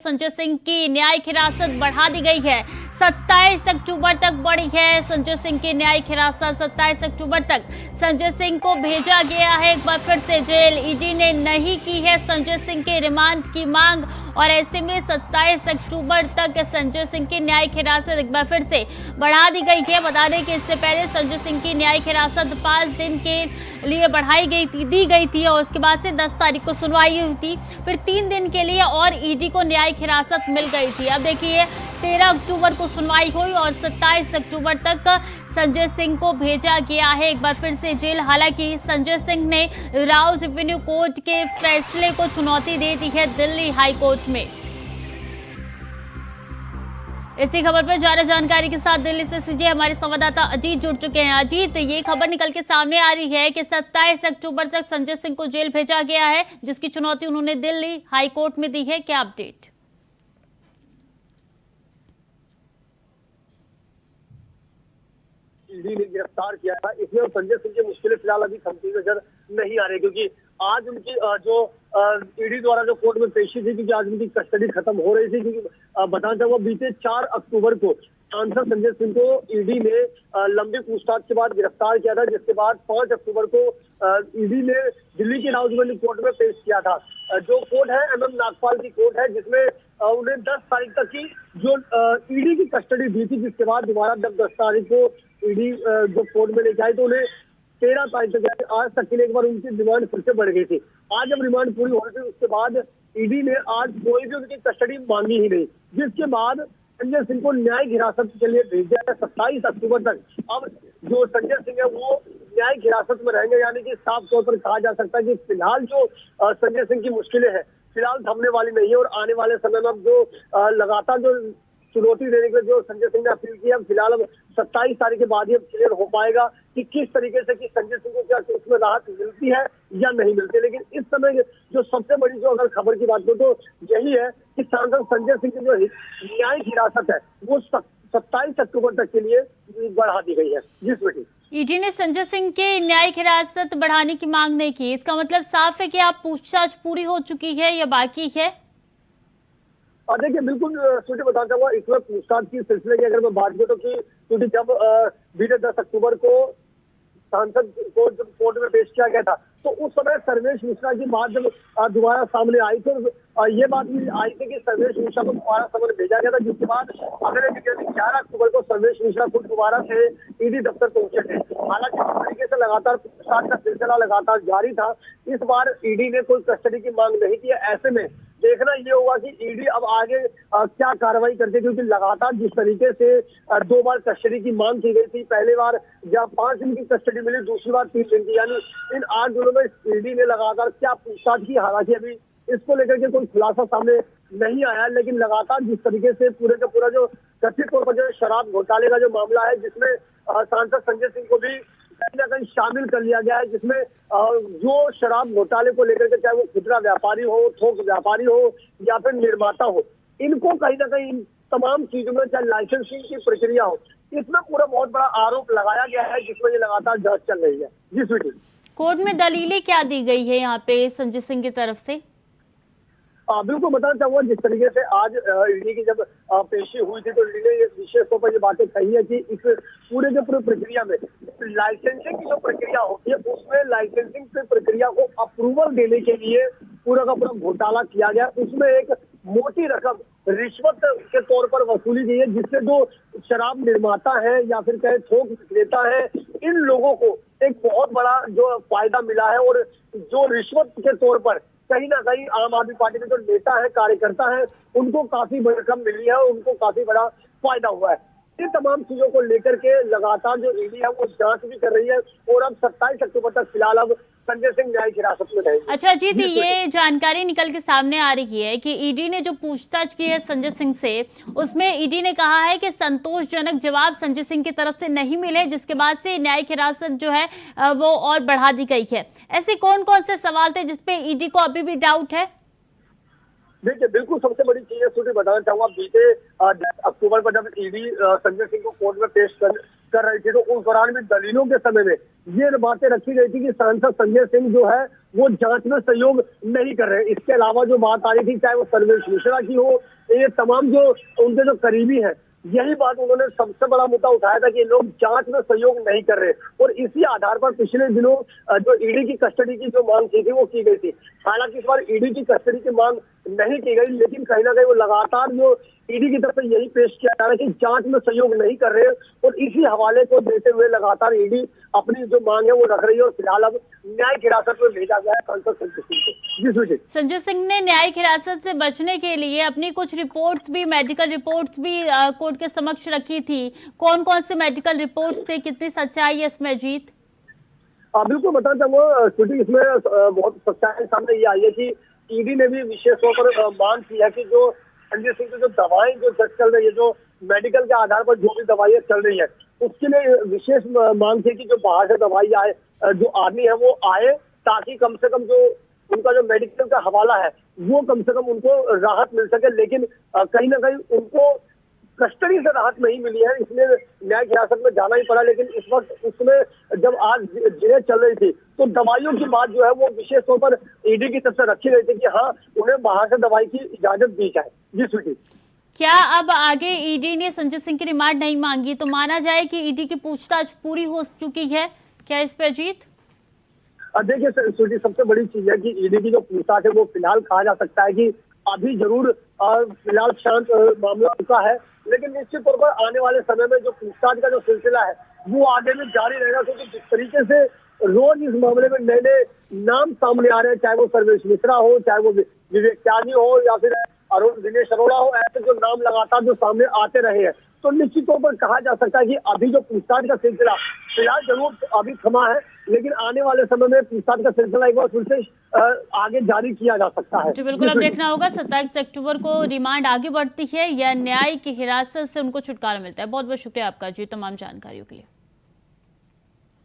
संजय सिंह की न्यायिक हिरासत बढ़ा दी गई है। 27 अक्टूबर तक बढ़ी है संजय सिंह की न्यायिक हिरासत। 27 अक्टूबर तक संजय सिंह को भेजा गया है एक बार फिर से जेल। ईडी ने नहीं की है संजय सिंह के रिमांड की मांग और ऐसे में 27 अक्टूबर तक संजय सिंह की न्यायिक हिरासत एक बार फिर से बढ़ा दी गई है। बता दें कि इससे पहले संजय सिंह की न्यायिक हिरासत 5 दिन के लिए दी गई थी और उसके बाद से 10 तारीख को सुनवाई हुई थी। फिर 3 दिन के लिए और ईडी को न्यायिक हिरासत मिल गई थी। अब देखिए 13 अक्टूबर को सुनवाई हुई और 27 अक्टूबर तक संजय सिंह को भेजा गया है एक बार फिर से जेल। हालांकि संजय सिंह ने राउस एवेन्यू कोर्ट के फैसले को चुनौती दे दी है दिल्ली हाई कोर्ट में। इसी खबर पर ज्यादा जानकारी के साथ दिल्ली से सीजे हमारे संवाददाता अजीत जुड़ चुके हैं। अजीत, ये खबर निकल के सामने आ रही है कि 27 अक्टूबर तक संजय सिंह को जेल भेजा गया है, जिसकी चुनौती उन्होंने दिल्ली हाई कोर्ट में दी है। क्या अपडेट? ईडी ने गिरफ्तार किया था, इसमें संजय सिंह की मुश्किलें फिलहाल अभी थमती नजर नहीं आ रही, क्योंकि आज उनकी जो ईडी द्वारा जो कोर्ट में पेशी थी, क्योंकि आज उनकी कस्टडी खत्म हो रही थी। क्योंकि बताना चाहूंगा बीते 4 अक्टूबर को सांसद संजय सिंह को ईडी ने लंबी पूछताछ के बाद गिरफ्तार किया था, जिसके बाद 5 अक्टूबर को ईडी ने दिल्ली के राउस एवेन्यू कोर्ट में पेश किया था। जो कोर्ट है MM नागपाल की कोर्ट है, जिसमें उन्हें 10 तारीख तक की जो ईडी की कस्टडी दी थी, जिसके बाद दोबारा जब 10 तारीख को ईडी जो कोर्ट में लेके आई तो उन्हें 13 तारीख तक आज तक के लिए एक बार उनकी डिमांड फिर से बढ़ गई थी। आज जब रिमांड पूरी हो रही थी, उसके बाद ईडी ने आज कोई भी उनकी कस्टडी मांगी ही नहीं, जिसके बाद संजय सिंह को न्यायिक हिरासत के लिए भेजा है 27 अक्टूबर तक। अब जो संजय सिंह है वो न्यायिक हिरासत में रहेंगे, यानी कि साफ तौर पर कहा जा सकता है कि फिलहाल जो संजय सिंह की मुश्किलें हैं फिलहाल थमने वाली नहीं है और आने वाले समय में जो लगातार जो चुनौती देने के जो संजय सिंह ने अपील की है, फिलहाल अब 27 तारीख के बाद ही अब क्लियर हो पाएगा कि किस तरीके से कि संजय सिंह को क्या इसमें राहत मिलती है या नहीं मिलती। लेकिन इस समय जो सबसे बड़ी जो अगर खबर की बात करो तो यही है कि सांसद संजय सिंह की जो न्यायिक हिरासत है वो 27 अक्टूबर तक के लिए बढ़ा दी गई है। जिस बेटी ईडी ने संजय सिंह के न्यायिक हिरासत बढ़ाने की मांग नहीं की, इसका मतलब साफ है कि आप पूछताछ पूरी हो चुकी है या बाकी है? देखिए बिल्कुल सूची बताना चाहूंगा, इस वक्त पूछताछ की सिलसिले की अगर मैं बात करूँ तो क्योंकि जब बीते 10 अक्टूबर को सांसद को जब कोर्ट में पेश किया गया था तो उस समय सर्वेश मिश्रा की बात जब दोबारा सामने आई तो ये बात भी आई थी कि सर्वेश मिश्रा को दोबारा समन भेजा गया था, जिसके बाद अगले दिन 11 अक्टूबर को सर्वेश मिश्रा खुद दोबारा से ईडी दफ्तर पहुंचे थे। हालांकि इस तरीके से लगातार पूछताछ का सिलसिला लगातार जारी था। इस बार ईडी ने कोई कस्टडी की मांग नहीं की। ऐसे में देखना ये होगा कि ईडी अब आगे क्या कार्रवाई करती है, क्योंकि लगातार जिस तरीके से 2 बार कस्टडी की मांग की गई थी, पहली बार जब 5 दिन की कस्टडी मिली, दूसरी बार 3 दिन की, यानी इन 8 दिनों में ईडी ने लगातार क्या पूछताछ की। हालांकि अभी इसको लेकर के कोई खुलासा सामने नहीं आया, लेकिन लगातार जिस तरीके से पूरे का पूरा जो कथित तौर पर जो शराब घोटाले का जो मामला है, जिसमें सांसद संजय सिंह को भी कहीं ना कहीं शामिल कर लिया गया है, जिसमें जो शराब घोटाले को लेकर के चाहे वो खुदरा व्यापारी हो, थोक व्यापारी हो या फिर निर्माता हो, इनको कहीं ना कहीं इन तमाम चीजों में चाहे लाइसेंसिंग की प्रक्रिया हो, इसमें पूरा बहुत बड़ा आरोप लगाया गया है, जिसमें ये लगातार जांच चल रही है। जी स्वीटी, कोर्ट में दलीलें क्या दी गई है यहाँ पे संजय सिंह की तरफ से? बिल्कुल बताना चाहूंगा, जिस तरीके से आज ईडी की जब पेशी हुई थी तो ईडी ने विशेष तौर पर ये बातें कही है कि इस पूरे के पूरे प्रक्रिया में लाइसेंसिंग की जो प्रक्रिया होती है, उसमें लाइसेंसिंग की प्रक्रिया को अप्रूवल देने के लिए पूरा का पूरा घोटाला किया गया। उसमें एक मोटी रकम रिश्वत के तौर पर वसूली गई है, जिससे जो शराब निर्माता है या फिर कहे थोक विक्रेता है, इन लोगों को एक बहुत बड़ा जो फायदा मिला है और जो रिश्वत के तौर पर कहीं ना कहीं आम आदमी पार्टी के जो नेता है, कार्यकर्ता है, उनको काफी बड़ी रकम मिली है और उनको काफी बड़ा फायदा हुआ है। इन तमाम चीजों को लेकर के लगातार जो ईडी है वो जांच भी कर रही है और अब 27 अक्टूबर तक फिलहाल अब संजय सिंह न्यायिक हिरासत में रहेंगे। अच्छा अजीत, ये जानकारी निकल के सामने आ रही है कि ईडी ने जो पूछताछ की है संजय सिंह से, उसमें ईडी ने कहा है कि संतोषजनक जवाब संजय सिंह की तरफ से नहीं मिले, जिसके बाद से न्यायिक हिरासत जो है वो और बढ़ा दी गई है। ऐसे कौन कौन से सवाल थे जिसपे ईडी को अभी भी डाउट है? देखिए बिल्कुल सबसे बड़ी चीज है सूची बताना चाहूंगा, बीते 10 अक्टूबर को जब ईडी संजय सिंह को कोर्ट में पेश कर रहे थे। तो उस दौरान भी दलीलों के समय में ये बातें रखी गई थी कि सांसद संजय सिंह जो है वो जांच में सहयोग नहीं कर रहे। इसके अलावा जो बात आ रही थी, चाहे वो सर्वेश मिश्रा की हो, ये तमाम जो उनके जो करीबी हैं, यही बात उन्होंने सबसे बड़ा मुद्दा उठाया था कि लोग जांच में सहयोग नहीं कर रहे। और इसी आधार पर पिछले दिनों जो ईडी की कस्टडी की जो मांग की थी वो की गई थी। हालांकि इस बार ईडी की कस्टडी की मांग नहीं की गई, लेकिन कहीं ना कहीं वो लगातार जो ईडी की तरफ से यही पेश किया जा रहा है कि जांच में सहयोग नहीं कर रहे। और इसी हवाले को देते हुए लगातार ईडी अपनी जो मांग है वो रख रही है। और फिलहाल अब न्यायिक हिरासत में भेजा गया है सांसद संजय सिंह को। जी सुजीत। संजय सिंह ने न्यायिक हिरासत से बचने के लिए अपनी कुछ रिपोर्ट्स भी, मेडिकल रिपोर्ट्स भी कोर्ट के समक्ष रखी थी। कौन कौन से मेडिकल रिपोर्ट्स थे, कितनी सच्चाई है इसमें जीत? बिल्कुल बताना चाहूंगा स्टूडियो, इसमें बहुत सच्चाई सामने ये आई है कि ईडी ने भी विशेष तौर पर मांग की है कि जो संजय सिंह की जो दवाएं जो चल रही है, जो मेडिकल के आधार पर जो भी दवाइयां चल रही है, उसके लिए विशेष मांग थी कि जो बाहर से दवाई आए, जो आदमी है वो आए, ताकि कम से कम जो उनका जो मेडिकल का हवाला है वो कम से कम उनको राहत मिल सके। लेकिन कहीं ना कहीं उनको कस्टडी से राहत नहीं मिली है, इसलिए न्यायिक हिरासत में जाना ही पड़ा। लेकिन इस वक्त उसमें जब आज जेल चल रही थी तो दवाइयों की बात जो है वो विशेष तौर पर ईडी की तरफ से रखी गई थी कि हाँ, उन्हें बाहर से दवाई की इजाजत दी जाए। जी स्वीटी। क्या अब आगे ईडी ने संजय सिंह की रिमांड नहीं मांगी तो माना जाए कि ईडी की पूछताछ पूरी हो चुकी है क्या इस पर जीत? देखिए स्वीटी, सबसे बड़ी चीज है कि ईडी की जो पूछताछ है वो फिलहाल कहा जा सकता है कि अभी जरूर फिलहाल शांत मामला रुका है। लेकिन निश्चित तौर पर आने वाले समय में जो पूछताछ का जो सिलसिला है वो आगे भी जारी रहेगा, क्योंकि जिस तरीके से रोज इस मामले में नए नए नाम सामने आ रहे हैं, चाहे वो सर्वेश मिश्रा हो, चाहे वो विवेक त्यागी हो, या फिर दिनेश अरोड़ा हो, ऐसे जो नाम लगातार जो सामने आते रहे हैं, तो निश्चित तौर पर कहा जा सकता है कि अभी जो पूछताछ का सिलसिला फिलहाल जरूर अभी थमा है, लेकिन आने वाले समय में पूछताछ का सिलसिला एक बार फिर से आगे जारी किया जा सकता है। जी बिल्कुल, अब देखना होगा 27 अक्टूबर को रिमांड आगे बढ़ती है या न्यायिक हिरासत से उनको छुटकारा मिलता है। बहुत बहुत शुक्रिया आपका जी तमाम जानकारियों के लिए।